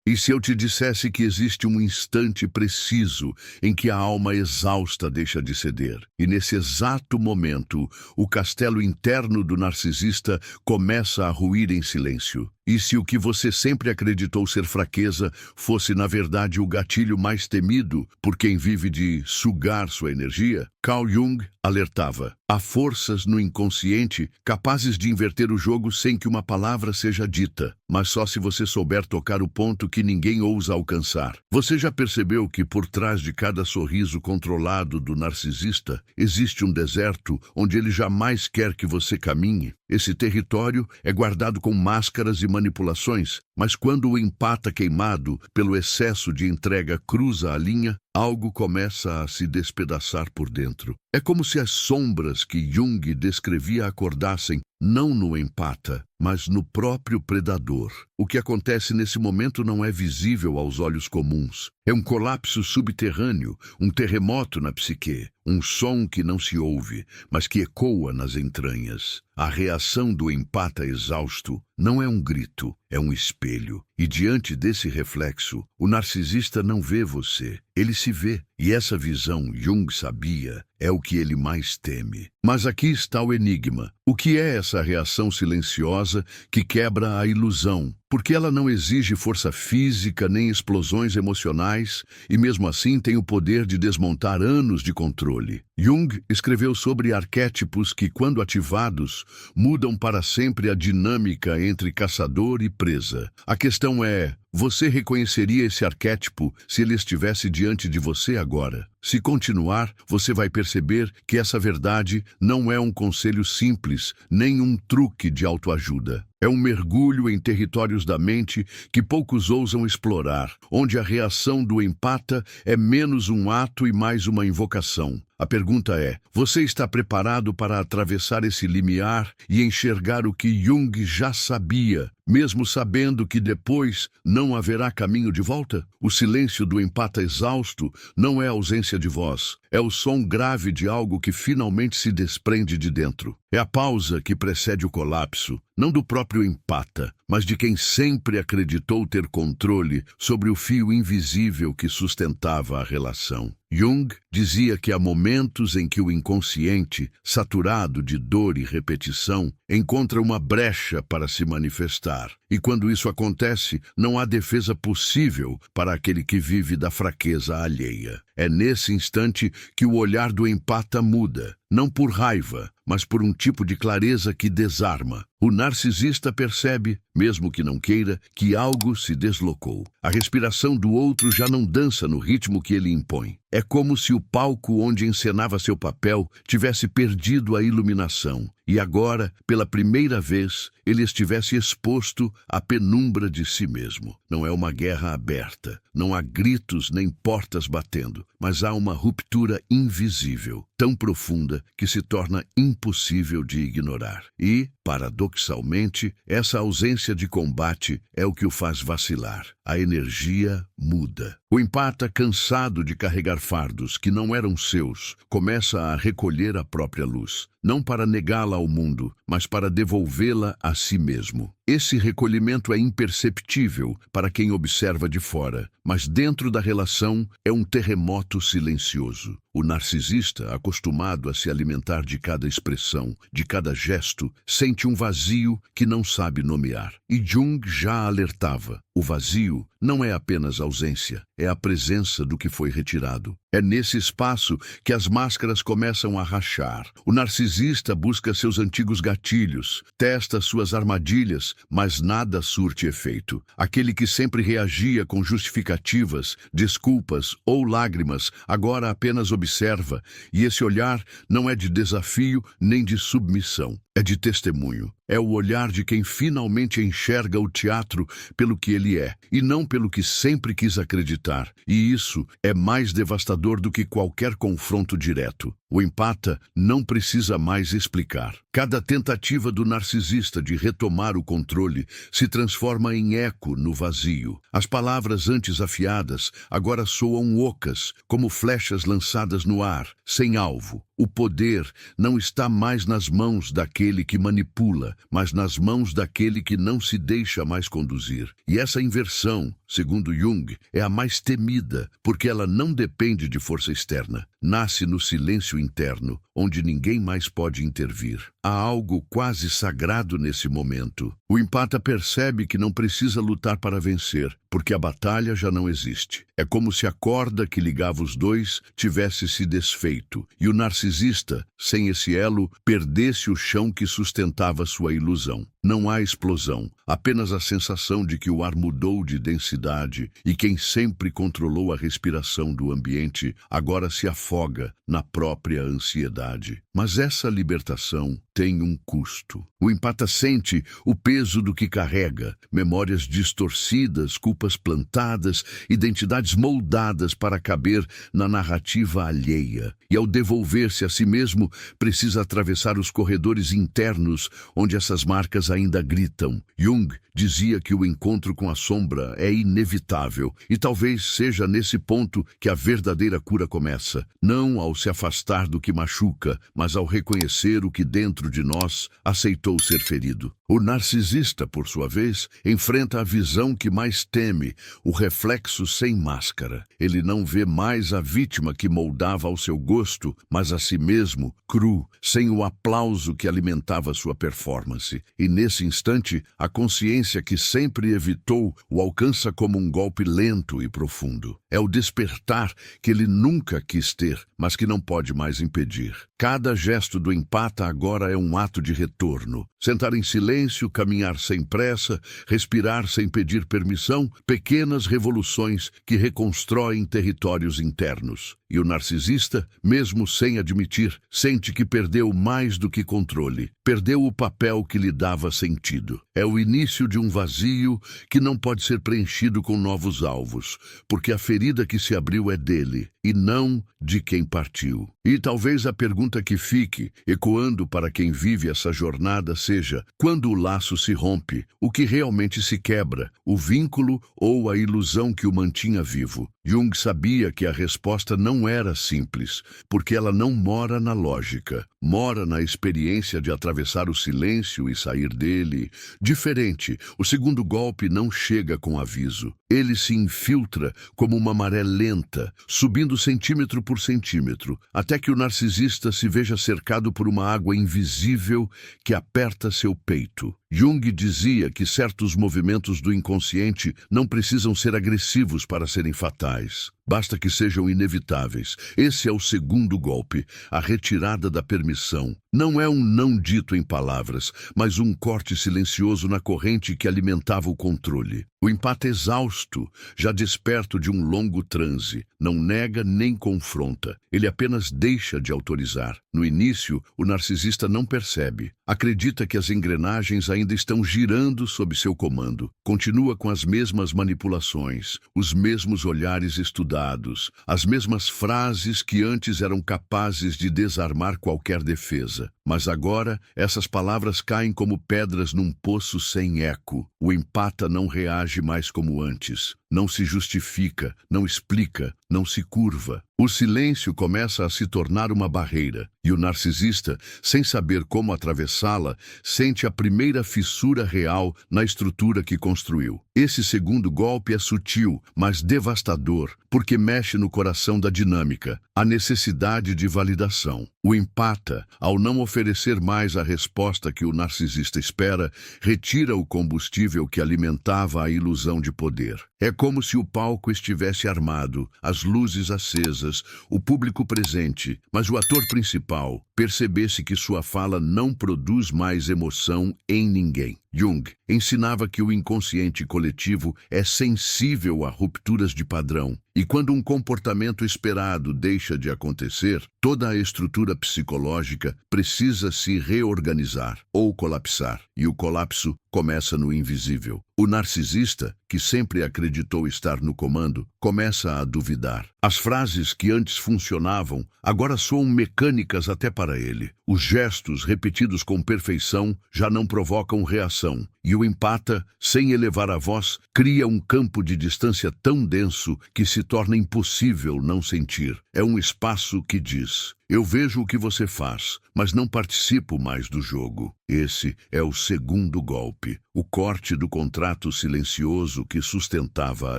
E se eu te dissesse que existe um instante preciso em que a alma exausta deixa de ceder, e nesse exato momento o castelo interno do narcisista começa a ruir em silêncio? E se o que você sempre acreditou ser fraqueza fosse, na verdade, o gatilho mais temido por quem vive de sugar sua energia? Carl Jung alertava: há forças no inconsciente capazes de inverter o jogo sem que uma palavra seja dita, mas só se você souber tocar o ponto que ninguém ousa alcançar. Você já percebeu que por trás de cada sorriso controlado do narcisista existe um deserto onde ele jamais quer que você caminhe? Esse território é guardado com máscaras e manipulações, mas quando o empata queimado pelo excesso de entrega cruza a linha, algo começa a se despedaçar por dentro. É como se as sombras que Jung descrevia acordassem, não no empata, mas no próprio predador. O que acontece nesse momento não é visível aos olhos comuns. É um colapso subterrâneo, um terremoto na psique, um som que não se ouve, mas que ecoa nas entranhas. A reação do empata exausto não é um grito, é um espelho. E diante desse reflexo, o narcisista não vê você, ele se vê. E essa visão, Jung sabia, é o que ele mais teme. Mas aqui está o enigma. O que é essa reação silenciosa que quebra a ilusão? Porque ela não exige força física nem explosões emocionais e mesmo assim tem o poder de desmontar anos de controle. Jung escreveu sobre arquétipos que, quando ativados, mudam para sempre a dinâmica entre caçador e presa. A questão é: você reconheceria esse arquétipo se ele estivesse diante de você agora? Se continuar, você vai perceber que essa verdade não é um conselho simples, nem um truque de autoajuda. É um mergulho em territórios da mente que poucos ousam explorar, onde a reação do empata é menos um ato e mais uma invocação. A pergunta é: você está preparado para atravessar esse limiar e enxergar o que Jung já sabia, mesmo sabendo que depois não haverá caminho de volta? O silêncio do empata exausto não é ausência de voz, é o som grave de algo que finalmente se desprende de dentro. É a pausa que precede o colapso, não do próprio empata, mas de quem sempre acreditou ter controle sobre o fio invisível que sustentava a relação. Jung dizia que há momentos em que o inconsciente, saturado de dor e repetição, encontra uma brecha para se manifestar. E quando isso acontece, não há defesa possível para aquele que vive da fraqueza alheia. É nesse instante que o olhar do empata muda, não por raiva, mas por um tipo de clareza que desarma. O narcisista percebe, mesmo que não queira, que algo se deslocou. A respiração do outro já não dança no ritmo que ele impõe. É como se o palco onde encenava seu papel tivesse perdido a iluminação e agora, pela primeira vez, ele estivesse exposto à penumbra de si mesmo. Não é uma guerra aberta, não há gritos nem portas batendo, mas há uma ruptura invisível, tão profunda que se torna impossível de ignorar. E, paradoxalmente, essa ausência de combate é o que o faz vacilar. A energia muda. O empata, cansado de carregar fardos que não eram seus, começa a recolher a própria luz, não para negá-la ao mundo, mas para devolvê-la a si mesmo. Esse recolhimento é imperceptível para quem observa de fora, mas dentro da relação é um terremoto silencioso. O narcisista, acostumado a se alimentar de cada expressão, de cada gesto, sente um vazio que não sabe nomear. E Jung já alertava: o vazio não é apenas ausência, é a presença do que foi retirado. É nesse espaço que as máscaras começam a rachar. O narcisista busca seus antigos gatilhos, testa suas armadilhas, mas nada surte efeito. Aquele que sempre reagia com justificativas, desculpas ou lágrimas, agora apenas observa, e esse olhar não é de desafio nem de submissão. É de testemunho. É o olhar de quem finalmente enxerga o teatro pelo que ele é, e não pelo que sempre quis acreditar. E isso é mais devastador do que qualquer confronto direto. O empata não precisa mais explicar. Cada tentativa do narcisista de retomar o controle se transforma em eco no vazio. As palavras antes afiadas agora soam ocas, como flechas lançadas no ar, sem alvo. O poder não está mais nas mãos daquele que manipula, mas nas mãos daquele que não se deixa mais conduzir. E essa inversão, segundo Jung, é a mais temida, porque ela não depende de força externa. Nasce no silêncio interno, onde ninguém mais pode intervir. Há algo quase sagrado nesse momento. O empata percebe que não precisa lutar para vencer, porque a batalha já não existe. É como se a corda que ligava os dois tivesse se desfeito, e o narcisista, sem esse elo, perdesse o chão que sustentava sua ilusão. Não há explosão, apenas a sensação de que o ar mudou de densidade e quem sempre controlou a respiração do ambiente agora se afoga na própria ansiedade. Mas essa libertação tem um custo. O empata sente o peso do que carrega, memórias distorcidas, culpas plantadas, identidades moldadas para caber na narrativa alheia. E ao devolver-se a si mesmo, precisa atravessar os corredores internos onde essas marcas ainda gritam. Jung dizia que o encontro com a sombra é inevitável, e talvez seja nesse ponto que a verdadeira cura começa. Não ao se afastar do que machuca, mas ao reconhecer o que dentro de nós aceitou ser ferido. O narcisista, por sua vez, enfrenta a visão que mais teme, o reflexo sem máscara. Ele não vê mais a vítima que moldava ao seu gosto, mas a si mesmo, cru, sem o aplauso que alimentava sua performance. E nesse instante, a consciência que sempre evitou o alcança como um golpe lento e profundo. É o despertar que ele nunca quis ter, mas que não pode mais impedir. Cada gesto do empata agora é um ato de retorno. Sentar em silêncio, caminhar sem pressa, respirar sem pedir permissão, pequenas revoluções que reconstroem territórios internos. E o narcisista, mesmo sem admitir, sente que perdeu mais do que controle. Perdeu o papel que lhe dava sentido. É o início de um vazio que não pode ser preenchido com novos alvos, porque a ferida que se abriu é dele, e não de quem partiu. E talvez a pergunta que fique, ecoando para quem vive essa jornada, seja: quando o laço se rompe, o que realmente se quebra? O vínculo ou a ilusão que o mantinha vivo? Jung sabia que a resposta não era simples, porque ela não mora na lógica, mora na experiência de atravessar o silêncio e sair dele. Diferente, o segundo golpe não chega com aviso. Ele se infiltra como uma maré lenta, subindo centímetro por centímetro, até que o narcisista se veja cercado por uma água invisível que aperta seu peito. Jung dizia que certos movimentos do inconsciente não precisam ser agressivos para serem fatais. Basta que sejam inevitáveis. Esse é o segundo golpe, a retirada da permissão. Não é um não dito em palavras, mas um corte silencioso na corrente que alimentava o controle. O empata exausto, já desperto de um longo transe, não nega nem confronta. Ele apenas deixa de autorizar. No início, o narcisista não percebe. Acredita que as engrenagens ainda estão girando sob seu comando. Continua com as mesmas manipulações, os mesmos olhares estudados, as mesmas frases que antes eram capazes de desarmar qualquer defesa. Mas agora, essas palavras caem como pedras num poço sem eco. O empata não reage mais como antes. Não se justifica, não explica, não se curva. O silêncio começa a se tornar uma barreira, e o narcisista, sem saber como atravessá-la, sente a primeira fissura real na estrutura que construiu. Esse segundo golpe é sutil, mas devastador, porque mexe no coração da dinâmica, a necessidade de validação. O empata, ao não oferecer mais a resposta que o narcisista espera, retira o combustível que alimentava a ilusão de poder. É como se o palco estivesse armado, as luzes acesas, o público presente, mas o ator principal percebesse que sua fala não produz mais emoção em ninguém. Jung ensinava que o inconsciente coletivo é sensível a rupturas de padrão, e quando um comportamento esperado deixa de acontecer, toda a estrutura psicológica precisa se reorganizar ou colapsar, e o colapso começa no invisível. O narcisista, que sempre acreditou estar no comando, começa a duvidar. As frases que antes funcionavam agora soam mecânicas até para ele. Os gestos repetidos com perfeição já não provocam reação, E o empata, sem elevar a voz, cria um campo de distância tão denso que se torna impossível não sentir. É um espaço que diz: eu vejo o que você faz, mas não participo mais do jogo. Esse é o segundo golpe, o corte do contrato silencioso que sustentava a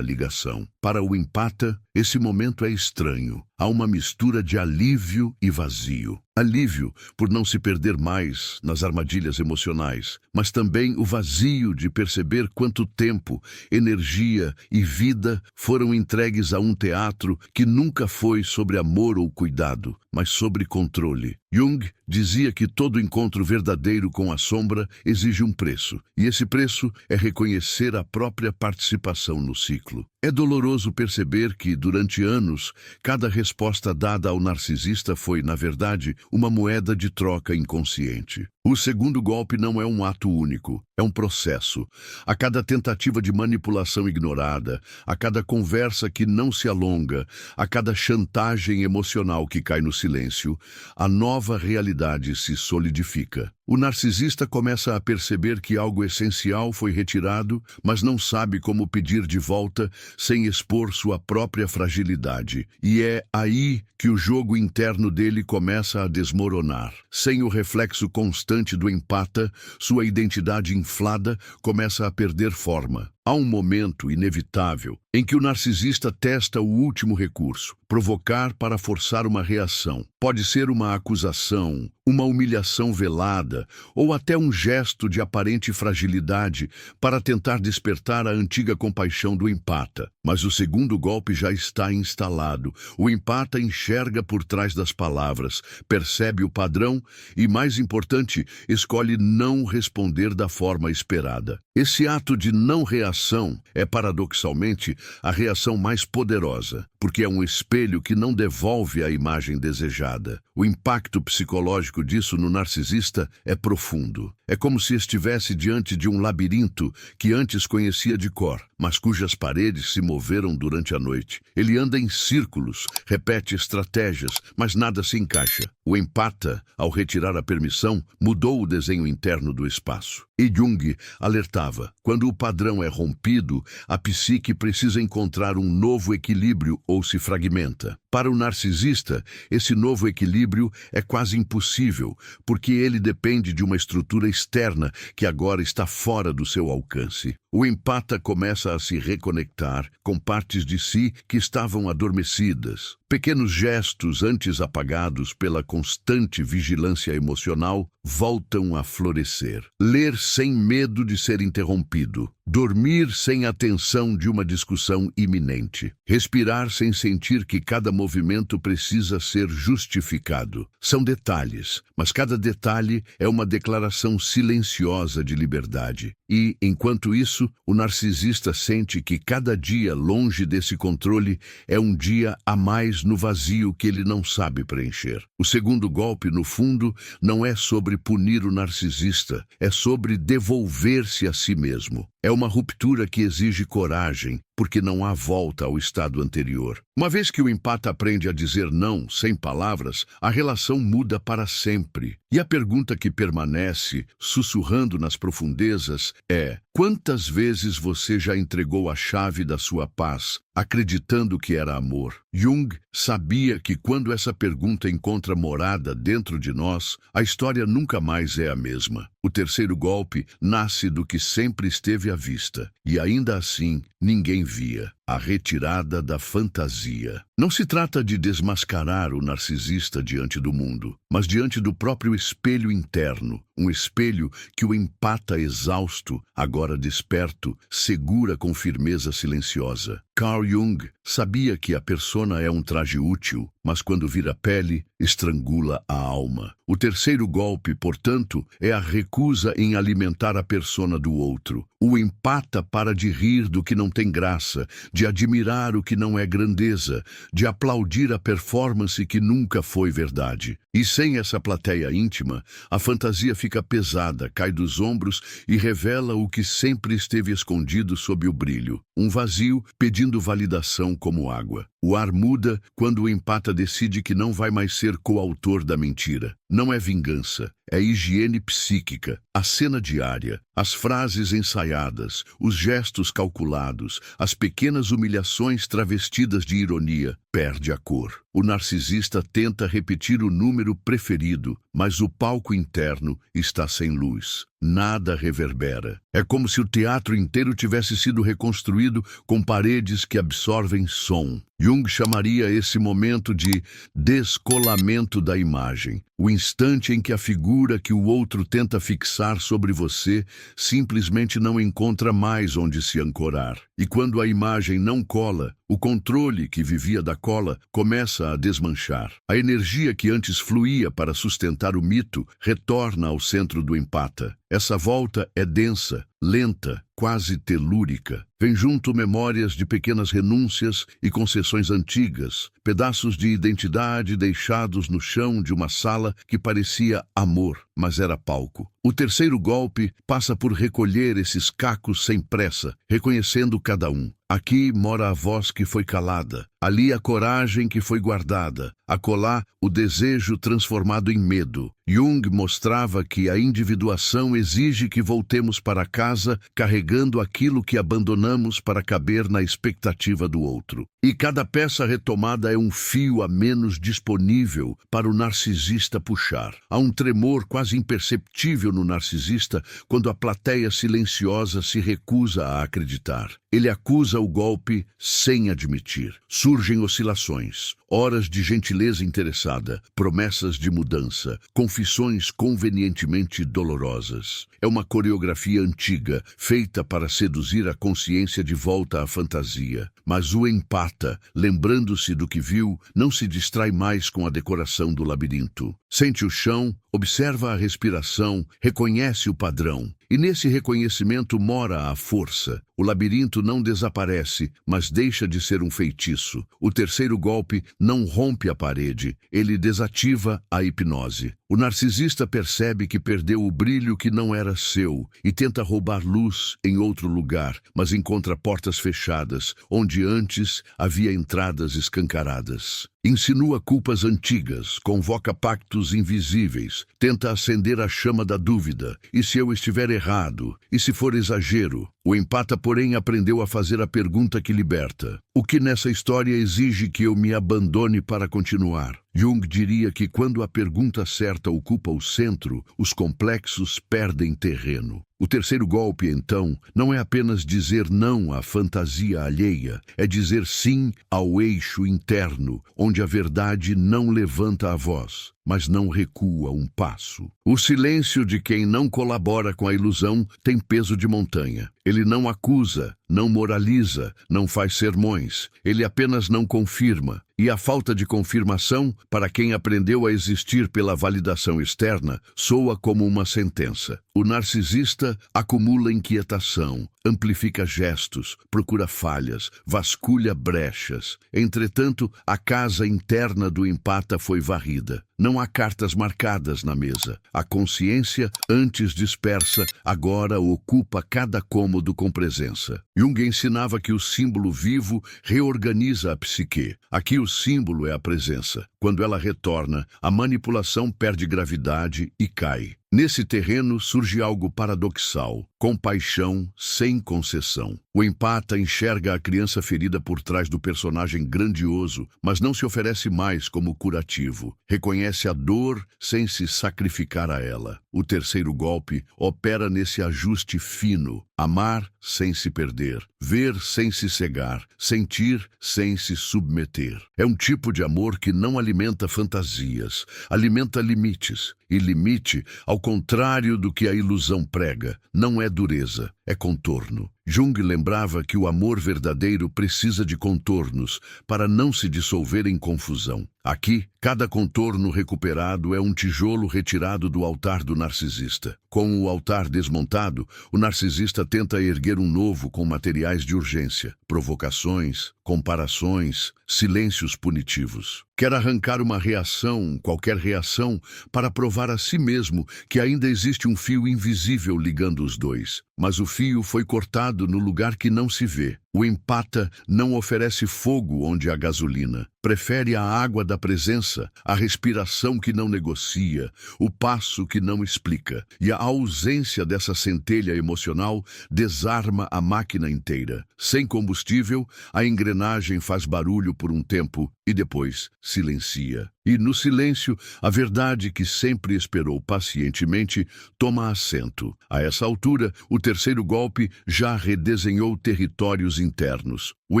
ligação. Para o empata, esse momento é estranho. Há uma mistura de alívio e vazio. Alívio por não se perder mais nas armadilhas emocionais, mas também o vazio de perceber quanto tempo, energia e vida foram entregues a um teatro que nunca foi sobre amor ou cuidado, mas sobre controle. Jung dizia que todo encontro verdadeiro com a sombra exige um preço, e esse preço é reconhecer a própria participação no ciclo. É doloroso perceber que, durante anos, cada resposta dada ao narcisista foi, na verdade, uma moeda de troca inconsciente. O segundo golpe não é um ato único, é um processo. A cada tentativa de manipulação ignorada, a cada conversa que não se alonga, a cada chantagem emocional que cai no silêncio, a nova realidade se solidifica. O narcisista começa a perceber que algo essencial foi retirado, mas não sabe como pedir de volta sem expor sua própria fragilidade. E é aí que o jogo interno dele começa a desmoronar. Sem o reflexo constante do empata, sua identidade inflada começa a perder forma. Há um momento inevitável em que o narcisista testa o último recurso, provocar para forçar uma reação. Pode ser uma acusação, uma humilhação velada ou até um gesto de aparente fragilidade para tentar despertar a antiga compaixão do empata. Mas o segundo golpe já está instalado. O empata enxerga por trás das palavras, percebe o padrão e, mais importante, escolhe não responder da forma esperada. Esse ato de não reação é, paradoxalmente, a reação mais poderosa, porque é um espelho que não devolve a imagem desejada. O impacto psicológico disso no narcisista é profundo. É como se estivesse diante de um labirinto que antes conhecia de cor, mas cujas paredes se moveram durante a noite. Ele anda em círculos, repete estratégias, mas nada se encaixa. O empata, ao retirar a permissão, mudou o desenho interno do espaço. E Jung alertava: quando o padrão é rompido, a psique precisa encontrar um novo equilíbrio ou se fragmenta. Para o narcisista, esse novo equilíbrio é quase impossível, porque ele depende de uma estrutura externa que agora está fora do seu alcance. O empata começa a se reconectar com partes de si que estavam adormecidas. Pequenos gestos antes apagados pela constante vigilância emocional voltam a florescer. Ler sem medo de ser interrompido. Dormir sem a tensão de uma discussão iminente. Respirar sem sentir que cada movimento precisa ser justificado. São detalhes, mas cada detalhe é uma declaração silenciosa de liberdade. E, enquanto isso, o narcisista sente que cada dia longe desse controle é um dia a mais no vazio que ele não sabe preencher. O segundo golpe, no fundo, não é sobre punir o narcisista, é sobre devolver-se a si mesmo. É uma ruptura que exige coragem, porque não há volta ao estado anterior. Uma vez que o empata aprende a dizer não sem palavras, a relação muda para sempre. E a pergunta que permanece, sussurrando nas profundezas, é: quantas vezes você já entregou a chave da sua paz, acreditando que era amor? Jung sabia que quando essa pergunta encontra morada dentro de nós, a história nunca mais é a mesma. O terceiro golpe nasce do que sempre esteve à vista, e ainda assim ninguém via: a retirada da fantasia. Não se trata de desmascarar o narcisista diante do mundo, mas diante do próprio espelho interno, um espelho que o empata exausto, agora desperto, segura com firmeza silenciosa. Carl Jung sabia que a persona é um traje útil, mas quando vira pele, estrangula a alma. O terceiro golpe, portanto, é a recusa em alimentar a persona do outro. O empata para de rir do que não tem graça, de admirar o que não é grandeza, de aplaudir a performance que nunca foi verdade. E sem essa plateia íntima, a fantasia fica pesada, cai dos ombros e revela o que sempre esteve escondido sob o brilho. Um vazio pedindo validação como água. O ar muda quando o empata decide que não vai mais ser coautor da mentira. Não é vingança, é higiene psíquica, a cena diária, as frases ensaiadas, os gestos calculados, as pequenas humilhações travestidas de ironia, perde a cor. O narcisista tenta repetir o número preferido, mas o palco interno está sem luz. Nada reverbera. É como se o teatro inteiro tivesse sido reconstruído com paredes que absorvem som. Jung chamaria esse momento de descolamento da imagem. O instante em que a figura que o outro tenta fixar sobre você simplesmente não encontra mais onde se ancorar. E quando a imagem não cola, o controle que vivia da cola começa a desmanchar. A energia que antes fluía para sustentar o mito retorna ao centro do empata. Essa volta é densa, lenta, quase telúrica. Vem junto memórias de pequenas renúncias e concessões antigas, pedaços de identidade deixados no chão de uma sala que parecia amor, mas era palco. O terceiro golpe passa por recolher esses cacos sem pressa, reconhecendo cada um. Aqui mora a voz que foi calada, ali a coragem que foi guardada, acolá o desejo transformado em medo. Jung mostrava que a individuação exige que voltemos para casa carregando aquilo que abandonamos para caber na expectativa do outro. E cada peça retomada é um fio a menos disponível para o narcisista puxar. Há um tremor quase imperceptível no narcisista quando a plateia silenciosa se recusa a acreditar. Ele acusa o golpe sem admitir. Surgem oscilações, horas de gentileza interessada, promessas de mudança, confissões convenientemente dolorosas. É uma coreografia antiga, feita para seduzir a consciência de volta à fantasia. Mas o empata, lembrando-se do que viu, não se distrai mais com a decoração do labirinto. Sente o chão, observa a respiração, reconhece o padrão. E nesse reconhecimento mora a força. O labirinto não desaparece, mas deixa de ser um feitiço. O terceiro golpe não rompe a parede, ele desativa a hipnose. O narcisista percebe que perdeu o brilho que não era seu e tenta roubar luz em outro lugar, mas encontra portas fechadas, onde antes havia entradas escancaradas. Insinua culpas antigas, convoca pactos invisíveis, tenta acender a chama da dúvida. E se eu estiver errado? E se for exagero? O empata, porém, aprendeu a fazer a pergunta que liberta. O que nessa história exige que eu me abandone para continuar? Jung diria que quando a pergunta certa ocupa o centro, os complexos perdem terreno. O terceiro golpe, então, não é apenas dizer não à fantasia alheia, é dizer sim ao eixo interno, onde a verdade não levanta a voz, mas não recua um passo. O silêncio de quem não colabora com a ilusão tem peso de montanha. Ele não acusa, não moraliza, não faz sermões, ele apenas não confirma. E a falta de confirmação, para quem aprendeu a existir pela validação externa, soa como uma sentença. O narcisista acumula inquietação, amplifica gestos, procura falhas, vasculha brechas. Entretanto, a casa interna do empata foi varrida. Não há cartas marcadas na mesa. A consciência, antes dispersa, agora ocupa cada cômodo com presença. Jung ensinava que o símbolo vivo reorganiza a psique. Aqui o símbolo é a presença. Quando ela retorna, a manipulação perde gravidade e cai. Nesse terreno surge algo paradoxal, compaixão sem concessão. O empata enxerga a criança ferida por trás do personagem grandioso, mas não se oferece mais como curativo. Reconhece a dor sem se sacrificar a ela. O terceiro golpe opera nesse ajuste fino. Amar sem se perder, ver sem se cegar, sentir sem se submeter. É um tipo de amor que não alimenta fantasias, alimenta limites. E limite, ao contrário do que a ilusão prega, não é dureza, é contorno. Jung lembrava que o amor verdadeiro precisa de contornos para não se dissolver em confusão. Aqui, cada contorno recuperado é um tijolo retirado do altar do narcisista. Com o altar desmontado, o narcisista tenta erguer um novo com materiais de urgência, provocações, comparações, silêncios punitivos. Quer arrancar uma reação, qualquer reação, para provar a si mesmo que ainda existe um fio invisível ligando os dois. Mas o fio foi cortado no lugar que não se vê. O empata não oferece fogo onde há gasolina. Prefere a água da presença, a respiração que não negocia, o passo que não explica. E a ausência dessa centelha emocional desarma a máquina inteira. Sem combustível, a engrenagem faz barulho por um tempo e depois silencia. E no silêncio, a verdade que sempre esperou pacientemente toma assento. A essa altura, o terceiro golpe já redesenhou territórios internos. O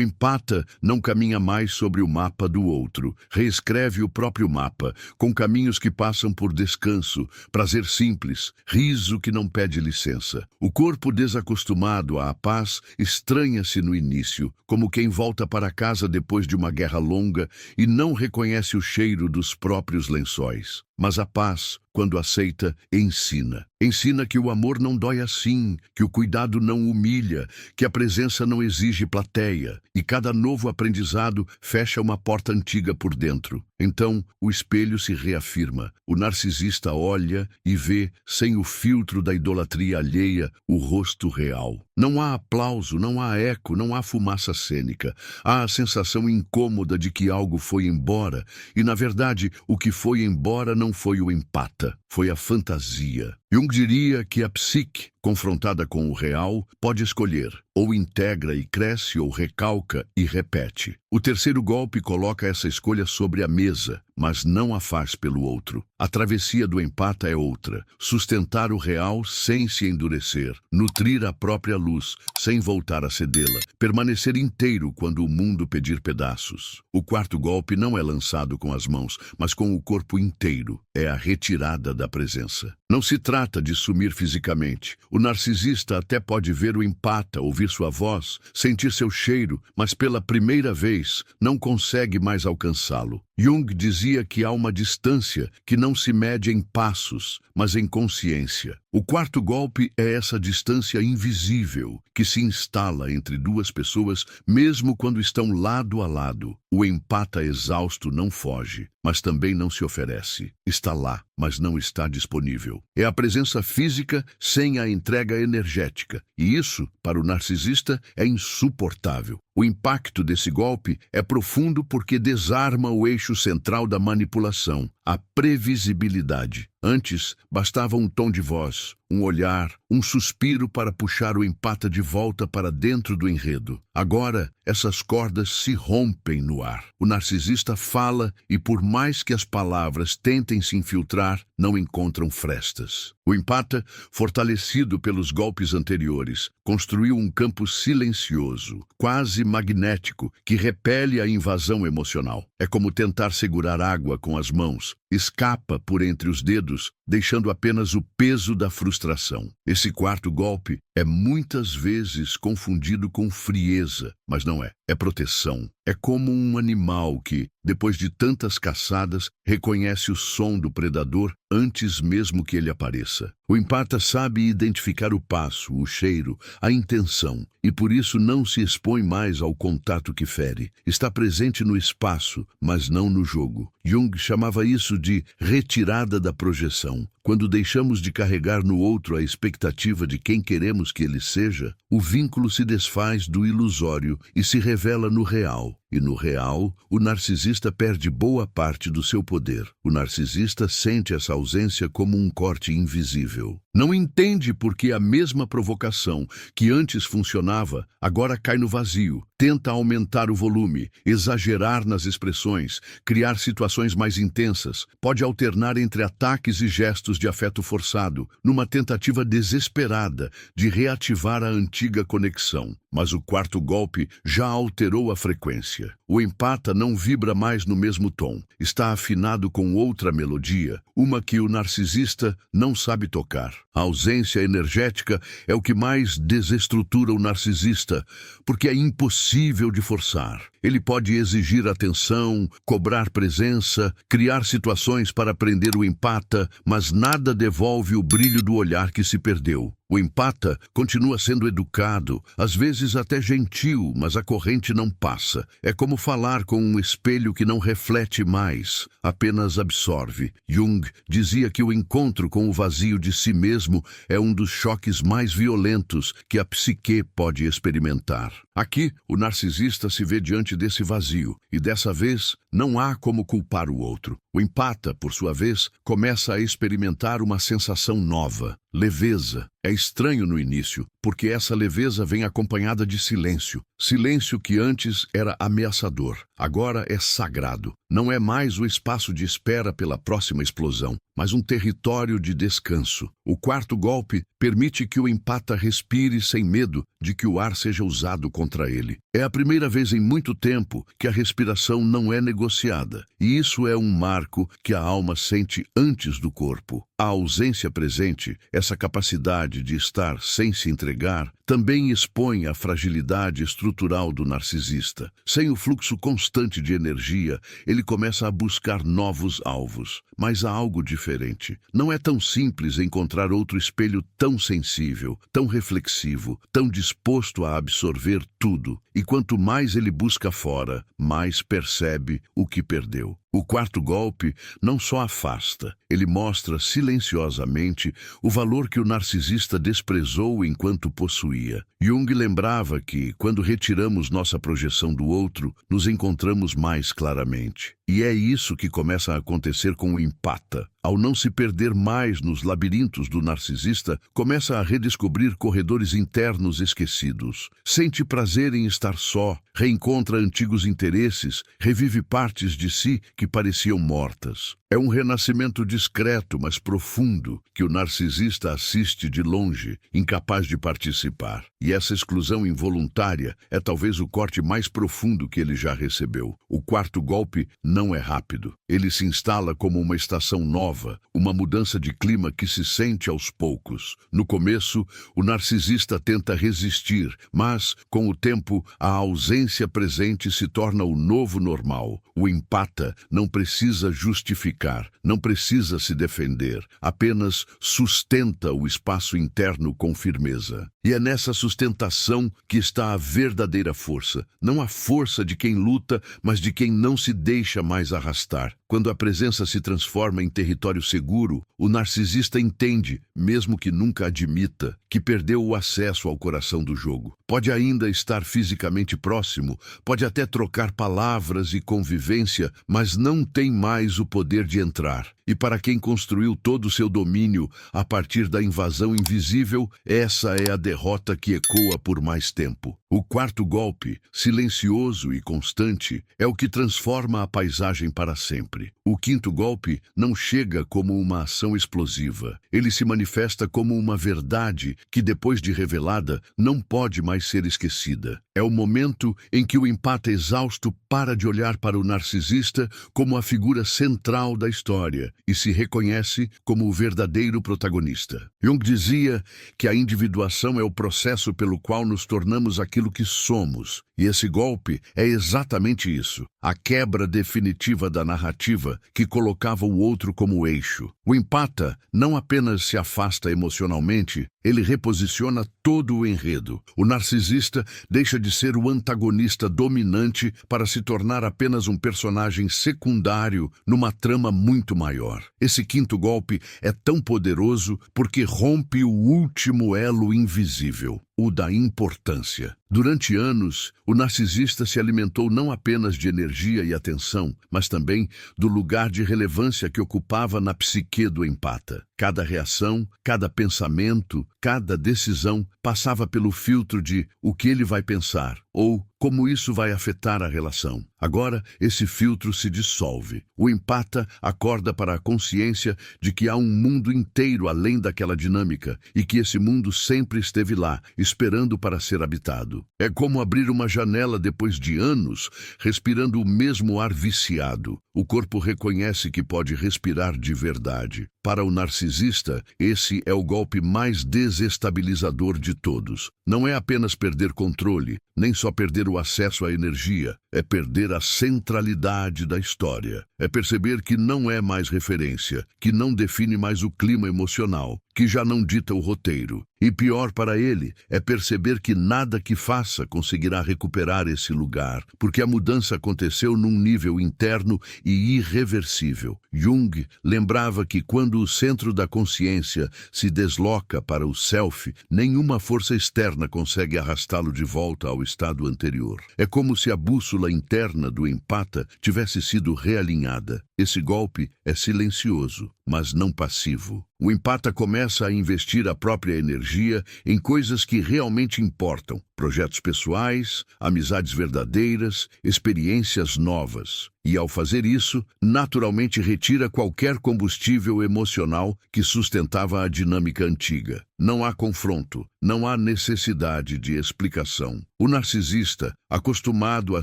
empata não caminha mais sobre o mapa do outro. Reescreve o próprio mapa, com caminhos que passam por descanso, prazer simples, riso que não pede licença. O corpo desacostumado à paz estranha-se no início, como quem volta para casa depois de uma guerra longa e não reconhece o cheiro dos próprios lençóis. Mas a paz, quando aceita, ensina. Ensina que o amor não dói assim, que o cuidado não humilha, que a presença não exige plateia, e cada novo aprendizado fecha uma porta antiga por dentro. Então, o espelho se reafirma. O narcisista olha e vê, sem o filtro da idolatria alheia, o rosto real. Não há aplauso, não há eco, não há fumaça cênica. Há a sensação incômoda de que algo foi embora, e na verdade, o que foi embora não foi o empata, foi a fantasia. Jung diria que a psique, confrontada com o real, pode escolher, ou integra e cresce, ou recalca e repete. O terceiro golpe coloca essa escolha sobre a mesa, mas não a faz pelo outro. A travessia do empata é outra: sustentar o real sem se endurecer, nutrir a própria luz sem voltar a cedê-la, permanecer inteiro quando o mundo pedir pedaços. O quarto golpe não é lançado com as mãos, mas com o corpo inteiro. É a retirada da presença. Não se trata de sumir fisicamente. O narcisista até pode ver o empata, ouvir sua voz, sentir seu cheiro, mas pela primeira vez não consegue mais alcançá-lo. Jung dizia que há uma distância que não se mede em passos, mas em consciência. O quarto golpe é essa distância invisível que se instala entre duas pessoas mesmo quando estão lado a lado. O empata exausto não foge, mas também não se oferece. Está lá, mas não está disponível. É a presença física sem a entrega energética. E isso, para o narcisista, é insuportável. O impacto desse golpe é profundo porque desarma o eixo central da manipulação, a previsibilidade. Antes, bastava um tom de voz, um olhar, um suspiro para puxar o empata de volta para dentro do enredo. Agora, essas cordas se rompem no ar. O narcisista fala e, por mais que as palavras tentem se infiltrar, não encontram frestas. O empata, fortalecido pelos golpes anteriores, construiu um campo silencioso, quase magnético, que repele a invasão emocional. É como tentar segurar água com as mãos. Escapa por entre os dedos, deixando apenas o peso da frustração. Esse quarto golpe é muitas vezes confundido com frieza, mas não é. É proteção. É como um animal que, depois de tantas caçadas, reconhece o som do predador antes mesmo que ele apareça. O empata sabe identificar o passo, o cheiro, a intenção, e por isso não se expõe mais ao contato que fere. Está presente no espaço, mas não no jogo. Jung chamava isso de retirada da projeção. Quando deixamos de carregar no outro a expectativa de quem queremos que ele seja, o vínculo se desfaz do ilusório e se revela no real. E no real, o narcisista perde boa parte do seu poder. O narcisista sente essa ausência como um corte invisível. Não entende por que a mesma provocação que antes funcionava, agora cai no vazio. Tenta aumentar o volume, exagerar nas expressões, criar situações mais intensas. Pode alternar entre ataques e gestos de afeto forçado, numa tentativa desesperada de reativar a antiga conexão. Mas o quarto golpe já alterou a frequência. O empata não vibra mais no mesmo tom. Está afinado com outra melodia, uma que o narcisista não sabe tocar. A ausência energética é o que mais desestrutura o narcisista, porque é impossível de forçar. Ele pode exigir atenção, cobrar presença, criar situações para prender o empata, mas nada devolve o brilho do olhar que se perdeu. O empata continua sendo educado, às vezes até gentil, mas a corrente não passa. É como falar com um espelho que não reflete mais, apenas absorve. Jung dizia que o encontro com o vazio de si mesmo é um dos choques mais violentos que a psique pode experimentar. Aqui, o narcisista se vê diante desse vazio, e dessa vez não há como culpar o outro. O empata, por sua vez, começa a experimentar uma sensação nova, leveza. É estranho no início, porque essa leveza vem acompanhada de silêncio. Silêncio que antes era ameaçador, agora é sagrado. Não é mais o espaço de espera pela próxima explosão, mas um território de descanso. O quarto golpe permite que o empata respire sem medo de que o ar seja usado contra ele. É a primeira vez em muito tempo que a respiração não é negociada, e isso é um marco que a alma sente antes do corpo. A ausência presente, essa capacidade de estar sem se entregar, também expõe a fragilidade estrutural do narcisista. Sem o fluxo constante de energia, ele começa a buscar novos alvos. Mas há algo diferente. Não é tão simples encontrar outro espelho tão sensível, tão reflexivo, tão disposto a absorver tudo. E quanto mais ele busca fora, mais percebe o que perdeu. O quarto golpe não só afasta, ele mostra silenciosamente o valor que o narcisista desprezou enquanto possuía. Jung lembrava que, quando retiramos nossa projeção do outro, nos encontramos mais claramente. E é isso que começa a acontecer com o empata. Ao não se perder mais nos labirintos do narcisista, começa a redescobrir corredores internos esquecidos. Sente prazer em estar só, reencontra antigos interesses, revive partes de si que pareciam mortas. É um renascimento discreto, mas profundo, que o narcisista assiste de longe, incapaz de participar. E essa exclusão involuntária é talvez o corte mais profundo que ele já recebeu. O quarto golpe não é rápido. Ele se instala como uma estação nova, uma mudança de clima que se sente aos poucos. No começo, o narcisista tenta resistir, mas, com o tempo, a ausência presente se torna o novo normal. O empata não precisa justificar, não precisa se defender, apenas sustenta o espaço interno com firmeza. E é nessa sustentação que está a verdadeira força. Não a força de quem luta, mas de quem não se deixa mais arrastar. Quando a presença se transforma em território seguro, o narcisista entende, mesmo que nunca admita, que perdeu o acesso ao coração do jogo. Pode ainda estar fisicamente próximo, pode até trocar palavras e convivência, mas não tem mais o poder de entrar. E para quem construiu todo o seu domínio a partir da invasão invisível, essa é a derrota que ecoa por mais tempo. O quarto golpe, silencioso e constante, é o que transforma a paisagem para sempre. O quinto golpe não chega como uma ação explosiva. Ele se manifesta como uma verdade que, depois de revelada, não pode mais ser esquecida. É o momento em que o empata exausto para de olhar para o narcisista como a figura central da história e se reconhece como o verdadeiro protagonista. Jung dizia que a individuação é o processo pelo qual nos tornamos aquilo que somos. E esse golpe é exatamente isso, a quebra definitiva da narrativa que colocava o outro como eixo. O empata não apenas se afasta emocionalmente, ele reposiciona todo o enredo. O narcisista deixa de ser o antagonista dominante para se tornar apenas um personagem secundário numa trama muito maior. Esse quinto golpe é tão poderoso porque rompe o último elo invisível, o da importância. Durante anos, o narcisista se alimentou não apenas de energia e atenção, mas também do lugar de relevância que ocupava na psique do empata. Cada reação, cada pensamento, cada decisão passava pelo filtro de o que ele vai pensar ou como isso vai afetar a relação. Agora, esse filtro se dissolve. O empata acorda para a consciência de que há um mundo inteiro além daquela dinâmica e que esse mundo sempre esteve lá, esperando para ser habitado. É como abrir uma janela depois de anos, respirando o mesmo ar viciado. O corpo reconhece que pode respirar de verdade. Para o narcisista, esse é o golpe mais desestabilizador de todos. Não é apenas perder controle, nem só perder o acesso à energia. é perder a centralidade da história. É perceber que não é mais referência, que não define mais o clima emocional, que já não dita o roteiro. E pior para ele é perceber que nada que faça conseguirá recuperar esse lugar, porque a mudança aconteceu num nível interno e irreversível. Jung lembrava que quando o centro da consciência se desloca para o self, nenhuma força externa consegue arrastá-lo de volta ao estado anterior. É como se a bússola interna do empata tivesse sido realinhada. Esse golpe é silencioso, mas não passivo. O empata começa a investir a própria energia em coisas que realmente importam: projetos pessoais, amizades verdadeiras, experiências novas. E ao fazer isso, naturalmente retira qualquer combustível emocional que sustentava a dinâmica antiga. Não há confronto, não há necessidade de explicação. O narcisista, acostumado a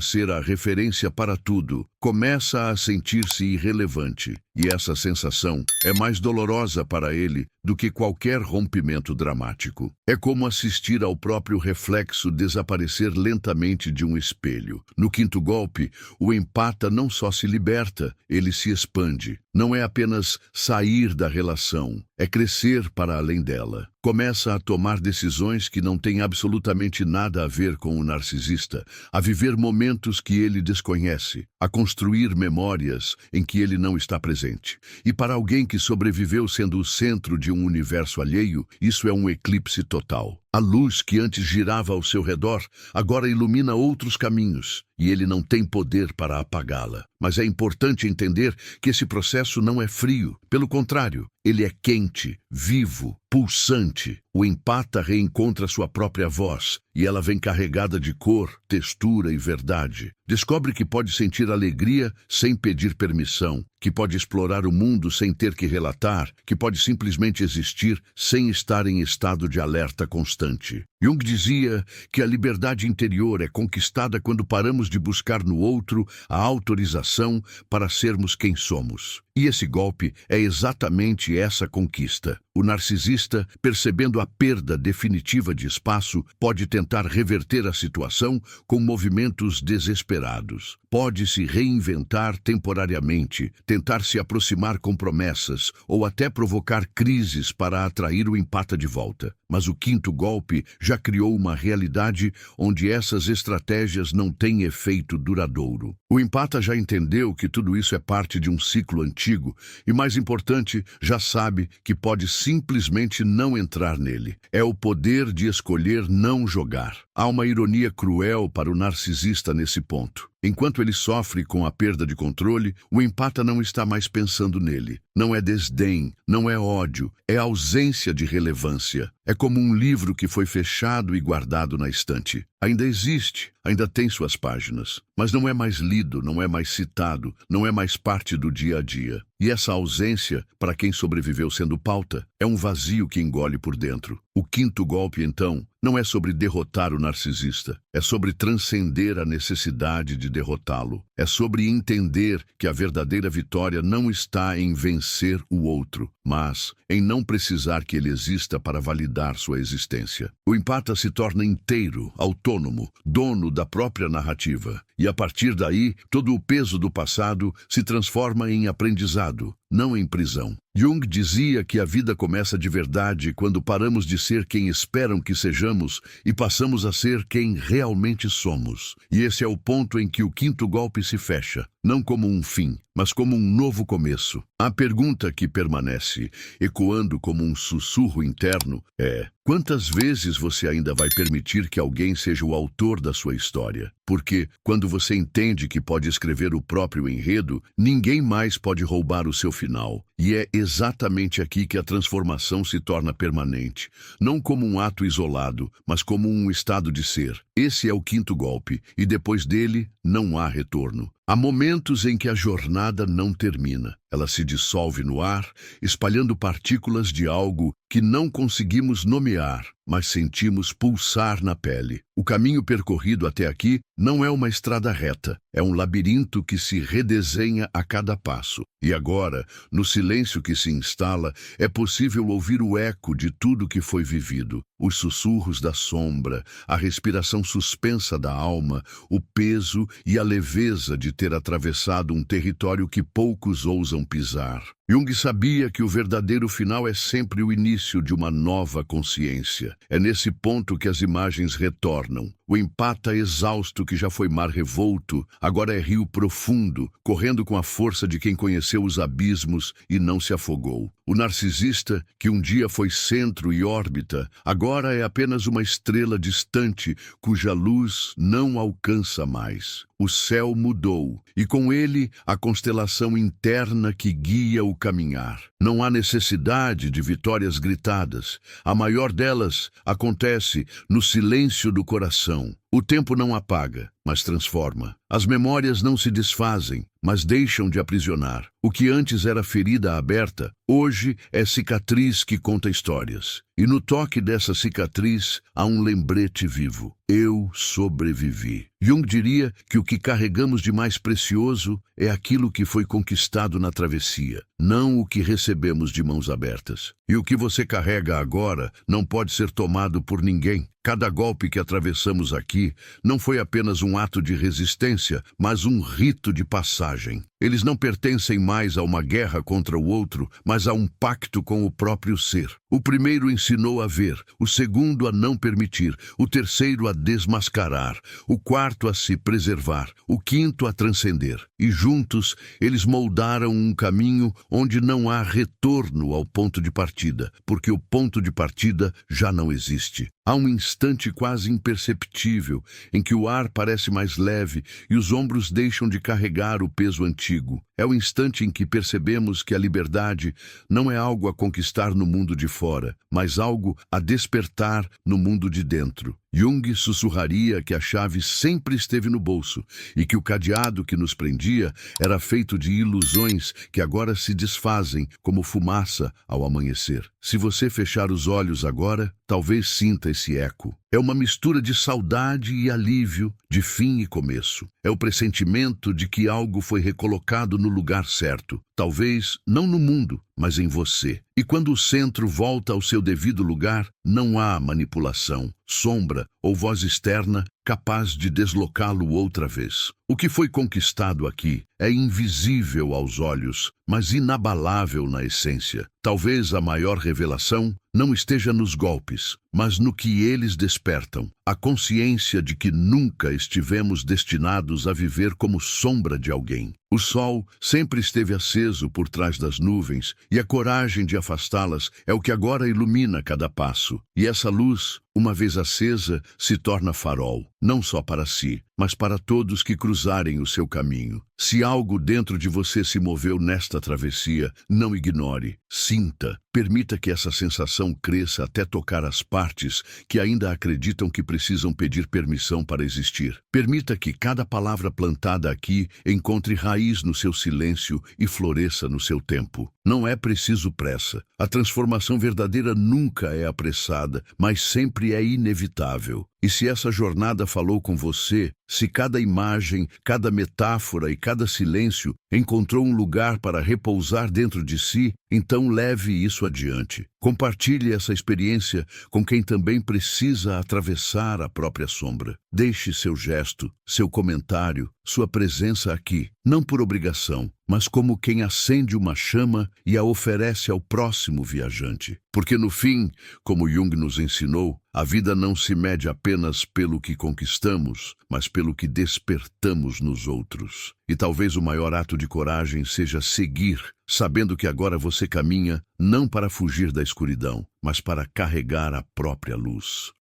ser a referência para tudo, começa a sentir-se irrelevante. E essa sensação é mais dolorosa para ele do que qualquer rompimento dramático. É como assistir ao próprio reflexo desaparecer lentamente de um espelho. No quinto golpe, o empata não só se liberta, ele se expande. Não é apenas sair da relação, é crescer para além dela. Começa a tomar decisões que não têm absolutamente nada a ver com o narcisista, a viver momentos que ele desconhece, a construir memórias em que ele não está presente. E para alguém que sobreviveu sendo o centro de um universo alheio, isso é um eclipse total. A luz que antes girava ao seu redor agora ilumina outros caminhos, e ele não tem poder para apagá-la. Mas é importante entender que esse processo não é frio. Pelo contrário, ele é quente, vivo, pulsante. O empata reencontra sua própria voz, e ela vem carregada de cor, textura e verdade. Descobre que pode sentir alegria sem pedir permissão, que pode explorar o mundo sem ter que relatar, que pode simplesmente existir sem estar em estado de alerta constante. Jung dizia que a liberdade interior é conquistada quando paramos de buscar no outro a autorização para sermos quem somos. E esse golpe é exatamente essa conquista. O narcisista, percebendo a perda definitiva de espaço, pode tentar reverter a situação com movimentos desesperados. Pode se reinventar temporariamente, tentar se aproximar com promessas ou até provocar crises para atrair o empata de volta. Mas o quinto golpe já criou uma realidade onde essas estratégias não têm efeito duradouro. O empata já entendeu que tudo isso é parte de um ciclo antigo e, mais importante, já sabe que pode simplesmente não entrar nele. É o poder de escolher não jogar. Há uma ironia cruel para o narcisista nesse ponto. Enquanto ele sofre com a perda de controle, o empata não está mais pensando nele. Não é desdém, não é ódio, é ausência de relevância. É como um livro que foi fechado e guardado na estante. Ainda existe, ainda tem suas páginas, mas não é mais lido, não é mais citado, não é mais parte do dia a dia. E essa ausência, para quem sobreviveu sendo pauta, é um vazio que engole por dentro. O quinto golpe, então, não é sobre derrotar o narcisista, é sobre transcender a necessidade de derrotá-lo. É sobre entender que a verdadeira vitória não está em vencer o outro, mas em não precisar que ele exista para validar sua existência. O empata se torna inteiro, autônomo, dono da própria narrativa. E a partir daí, todo o peso do passado se transforma em aprendizado, não em prisão. Jung dizia que a vida começa de verdade quando paramos de ser quem esperam que sejamos e passamos a ser quem realmente somos. E esse é o ponto em que o quinto golpe se fecha, não como um fim, mas como um novo começo. A pergunta que permanece, ecoando como um sussurro interno, é: quantas vezes você ainda vai permitir que alguém seja o autor da sua história? Porque, quando você entende que pode escrever o próprio enredo, ninguém mais pode roubar o seu final. E é exatamente aqui que a transformação se torna permanente. Não como um ato isolado, mas como um estado de ser. Esse é o quinto golpe, e depois dele, não há retorno. Há momentos em que a jornada não termina. Ela se dissolve no ar, espalhando partículas de algo que não conseguimos nomear, mas sentimos pulsar na pele. O caminho percorrido até aqui não é uma estrada reta, é um labirinto que se redesenha a cada passo. E agora, no silêncio que se instala, é possível ouvir o eco de tudo que foi vivido. Os sussurros da sombra, a respiração suspensa da alma, o peso e a leveza de ter atravessado um território que poucos ousam pisar. Jung sabia que o verdadeiro final é sempre o início de uma nova consciência. É nesse ponto que as imagens retornam. O empata exausto que já foi mar revolto, agora é rio profundo, correndo com a força de quem conheceu os abismos e não se afogou. O narcisista, que um dia foi centro e órbita, agora é apenas uma estrela distante, cuja luz não alcança mais. O céu mudou, e com ele a constelação interna que guia o caminhar. Não há necessidade de vitórias gritadas. A maior delas acontece no silêncio do coração. O tempo não apaga, mas transforma. As memórias não se desfazem, mas deixam de aprisionar. O que antes era ferida aberta, hoje é cicatriz que conta histórias. E no toque dessa cicatriz há um lembrete vivo. Eu sobrevivi. Jung diria que o que carregamos de mais precioso é aquilo que foi conquistado na travessia, não o que recebemos de mãos abertas. E o que você carrega agora não pode ser tomado por ninguém. Cada golpe que atravessamos aqui não foi apenas um ato de resistência, mas um rito de passagem. Eles não pertencem mais a uma guerra contra o outro, mas a um pacto com o próprio ser. O primeiro ensinou a ver, o segundo a não permitir, o terceiro a desmascarar, o quarto a se preservar, o quinto a transcender. E juntos, eles moldaram um caminho onde não há retorno ao ponto de partida, porque o ponto de partida já não existe. Há um instante quase imperceptível em que o ar parece mais leve e os ombros deixam de carregar o peso antigo. É o instante em que percebemos que a liberdade não é algo a conquistar no mundo de fora, mas algo a despertar no mundo de dentro. Jung sussurraria que a chave sempre esteve no bolso e que o cadeado que nos prendia era feito de ilusões que agora se desfazem como fumaça ao amanhecer. Se você fechar os olhos agora, talvez sinta esse eco. É uma mistura de saudade e alívio, de fim e começo. É o pressentimento de que algo foi recolocado no lugar certo. Talvez não no mundo, mas em você. E quando o centro volta ao seu devido lugar, não há manipulação, sombra ou voz externa capaz de deslocá-lo outra vez. O que foi conquistado aqui é invisível aos olhos, mas inabalável na essência. Talvez a maior revelação não esteja nos golpes, mas no que eles despertam. A consciência de que nunca estivemos destinados a viver como sombra de alguém. O sol sempre esteve aceso por trás das nuvens, e a coragem de afastá-las é o que agora ilumina cada passo. E essa luz, uma vez acesa, se torna farol, não só para si, mas para todos que cruzarem o seu caminho. Se algo dentro de você se moveu nesta travessia, não ignore, sinta. Permita que essa sensação cresça até tocar as partes que ainda acreditam que precisam pedir permissão para existir. Permita que cada palavra plantada aqui encontre raiz no seu silêncio e floresça no seu tempo. Não é preciso pressa. A transformação verdadeira nunca é apressada, mas sempre é inevitável. E se essa jornada falou com você, se cada imagem, cada metáfora e cada silêncio encontrou um lugar para repousar dentro de si, então leve isso adiante. Compartilhe essa experiência com quem também precisa atravessar a própria sombra. Deixe seu gesto, seu comentário, sua presença aqui, não por obrigação, mas como quem acende uma chama e a oferece ao próximo viajante. Porque no fim, como Jung nos ensinou, a vida não se mede apenas pelo que conquistamos, mas pelo que despertamos nos outros. E talvez o maior ato de coragem seja seguir, sabendo que agora você caminha não para fugir da escuridão, mas para carregar a própria luz.